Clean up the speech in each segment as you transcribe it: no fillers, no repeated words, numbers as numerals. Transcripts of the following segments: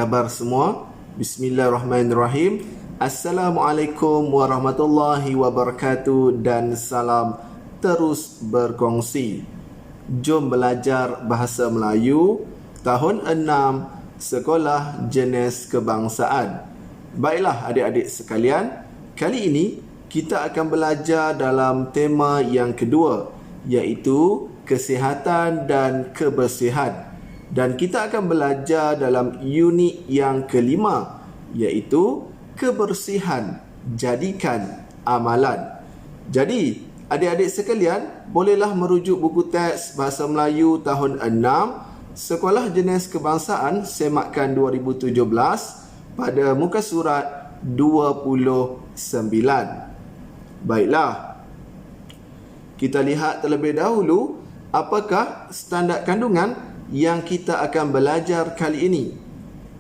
khabar semua? Bismillahirrahmanirrahim. Assalamualaikum warahmatullahi wabarakatuh dan salam terus berkongsi. Jom belajar bahasa Melayu tahun 6 Sekolah Jenis Kebangsaan. Baiklah adik-adik sekalian, kali ini kita akan belajar dalam tema yang kedua, iaitu kesihatan dan kebersihan. Dan kita akan belajar dalam unit yang kelima, iaitu kebersihan jadikan amalan. Jadi, adik-adik sekalian, bolehlah merujuk buku teks Bahasa Melayu tahun 6 Sekolah Jenis Kebangsaan Semakan 2017 pada muka surat 29. Baiklah, kita lihat terlebih dahulu apakah standard kandungan yang kita akan belajar kali ini.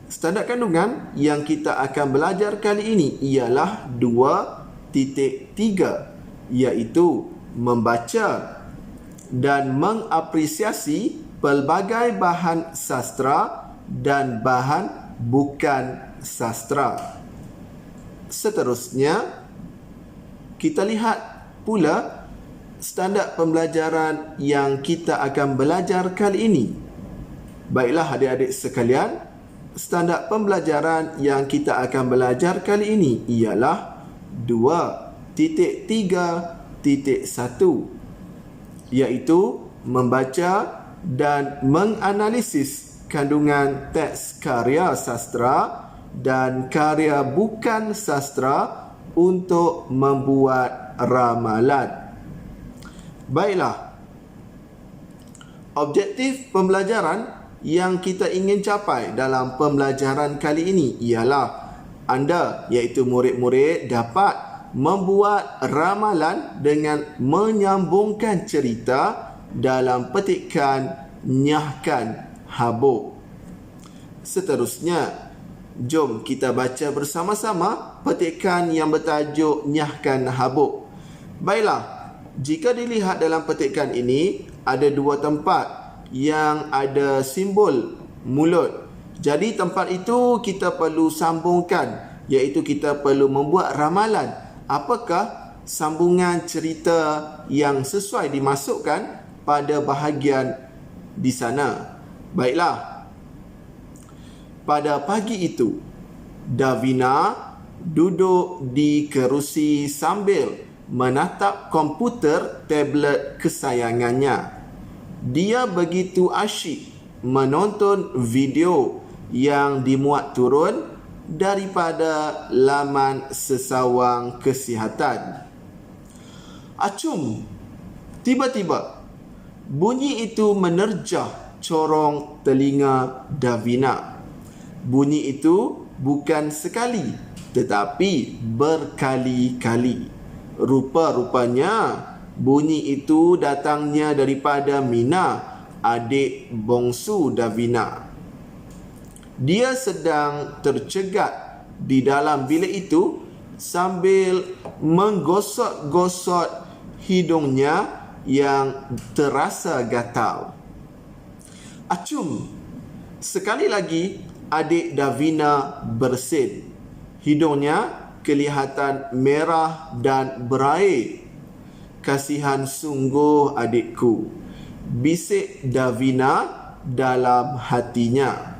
Standard kandungan yang kita akan belajar kali ini ialah 2.3, iaitu membaca dan mengapresiasi pelbagai bahan sastra dan bahan bukan sastra. Seterusnya, kita lihat pula standard pembelajaran yang kita akan belajar kali ini. Baiklah adik-adik sekalian, standard pembelajaran yang kita akan belajar kali ini ialah 2.3.1, iaitu membaca dan menganalisis kandungan teks karya sastra dan karya bukan sastra untuk membuat ramalan. Baiklah, objektif pembelajaran yang kita ingin capai dalam pembelajaran kali ini ialah anda, iaitu murid-murid, dapat membuat ramalan dengan menyambungkan cerita dalam petikan nyahkan habuk. Seterusnya, jom kita baca bersama-sama petikan yang bertajuk nyahkan habuk. Baiklah, jika dilihat dalam petikan ini, ada dua tempat yang ada simbol mulut. Jadi tempat itu kita perlu sambungkan, iaitu kita perlu membuat ramalan. Apakah sambungan cerita yang sesuai dimasukkan pada bahagian di sana? Baiklah. Pada pagi itu, Davina duduk di kerusi sambil menatap komputer tablet kesayangannya. Dia begitu asyik menonton video yang dimuat turun daripada laman sesawang kesihatan. Acum! Tiba-tiba, bunyi itu menerjah corong telinga Davina. Bunyi itu bukan sekali, tetapi berkali-kali. Rupa-rupanya, bunyi itu datangnya daripada Mina, adik bongsu Davina. Dia sedang tercegat di dalam bilik itu sambil menggosok-gosok hidungnya yang terasa gatal. Acum! Sekali lagi, adik Davina bersin. Hidungnya kelihatan merah dan berair. Kasihan sungguh adikku, bisik Davina dalam hatinya.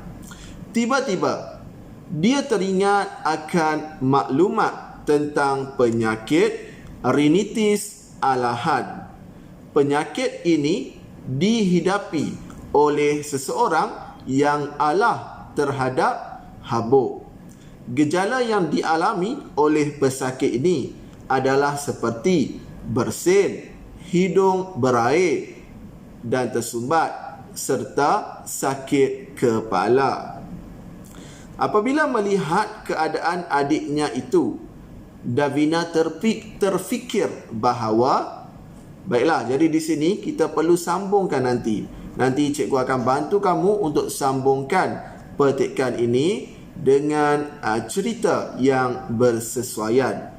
Tiba-tiba, dia teringat akan maklumat tentang penyakit rinitis alahan. Penyakit ini dihidapi oleh seseorang yang alah terhadap habuk. Gejala yang dialami oleh pesakit ini adalah seperti bersin, hidung berair dan tersumbat serta sakit kepala. Apabila melihat keadaan adiknya itu, Davina terfikir bahawa, baiklah, jadi di sini kita perlu sambungkan nanti. Nanti cikgu akan bantu kamu untuk sambungkan petikan ini dengan cerita yang bersesuaian.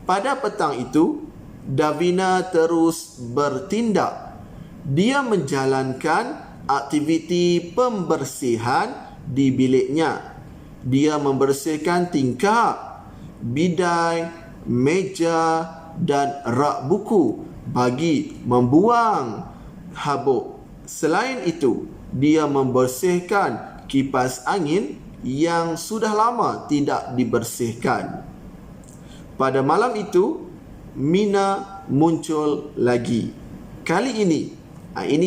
Pada petang itu, Davina terus bertindak. Dia menjalankan aktiviti pembersihan di biliknya. Dia membersihkan tingkap, bidai, meja dan rak buku bagi membuang habuk. Selain itu, dia membersihkan kipas angin yang sudah lama tidak dibersihkan. Pada malam itu, Mina muncul lagi. Kali ini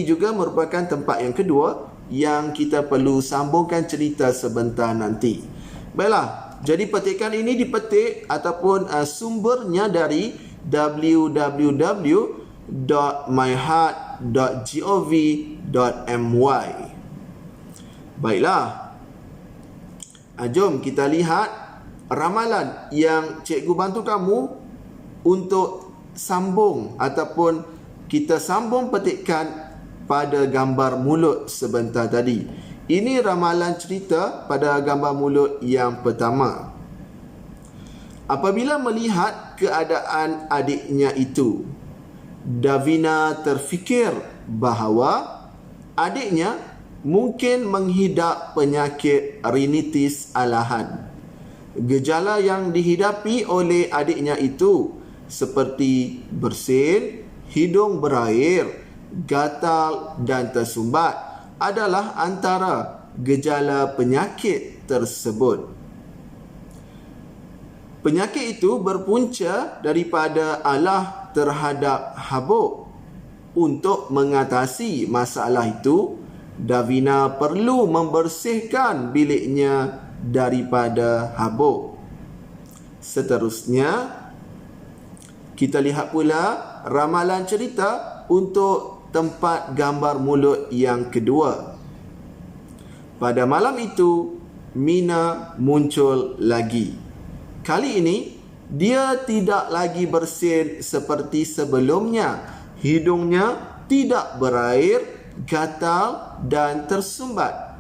juga merupakan tempat yang kedua yang kita perlu sambungkan cerita sebentar nanti. Baiklah, jadi petikan ini dipetik ataupun sumbernya dari www.myheart.gov.my. Baiklah, jom kita lihat ramalan yang cikgu bantu kamu untuk sambung ataupun kita sambung petikan pada gambar mulut sebentar tadi. Ini ramalan cerita pada gambar mulut yang pertama. Apabila melihat keadaan adiknya itu, Davina terfikir bahawa adiknya mungkin menghidap penyakit rinitis alahan. Gejala yang dihidapi oleh adiknya itu seperti bersin, hidung berair, gatal dan tersumbat adalah antara gejala penyakit tersebut. Penyakit itu berpunca daripada alah terhadap habuk. Untuk mengatasi masalah itu, Davina perlu membersihkan biliknya daripada habuk. Seterusnya, kita lihat pula ramalan cerita untuk tempat gambar mulut yang kedua. Pada malam itu, Mina muncul lagi. Kali ini, dia tidak lagi bersin seperti sebelumnya. Hidungnya tidak berair, gatal dan tersumbat.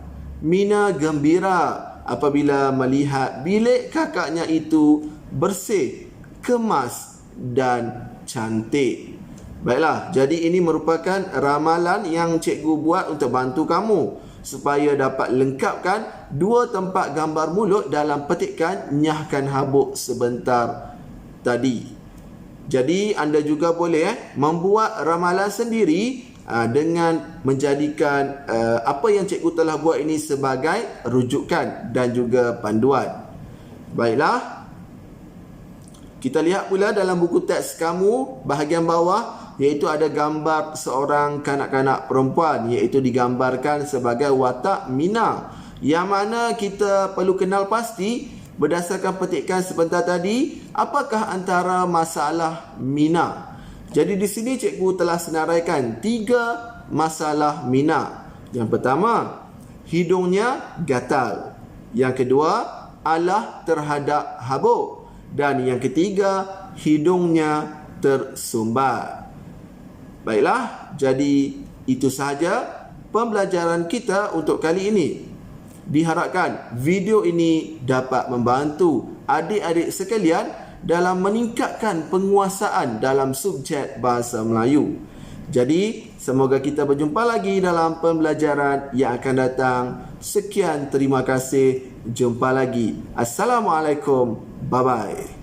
Mina gembira apabila melihat bilik kakaknya itu bersih, kemas dan cantik. Baiklah, jadi ini merupakan ramalan yang cikgu buat untuk bantu kamu supaya dapat lengkapkan dua tempat gambar mulut dalam petikan nyahkan habuk sebentar tadi. Jadi anda juga boleh membuat ramalan sendiri dengan menjadikan apa yang cikgu telah buat ini sebagai rujukan dan juga panduan. Baiklah, kita lihat pula dalam buku teks kamu bahagian bawah, iaitu ada gambar seorang kanak-kanak perempuan, iaitu digambarkan sebagai watak Mina, yang mana kita perlu kenal pasti berdasarkan petikan sebentar tadi, apakah antara masalah Mina. Jadi di sini cikgu telah senaraikan 3 masalah Mina. Yang pertama, hidungnya gatal. Yang kedua, alah terhadap habuk. Dan yang ketiga, hidungnya tersumbat. Baiklah, jadi itu sahaja pembelajaran kita untuk kali ini. Diharapkan video ini dapat membantu adik-adik sekalian dalam meningkatkan penguasaan dalam subjek Bahasa Melayu. Jadi, semoga kita berjumpa lagi dalam pembelajaran yang akan datang. Sekian, terima kasih. Jumpa lagi. Assalamualaikum. Bye-bye.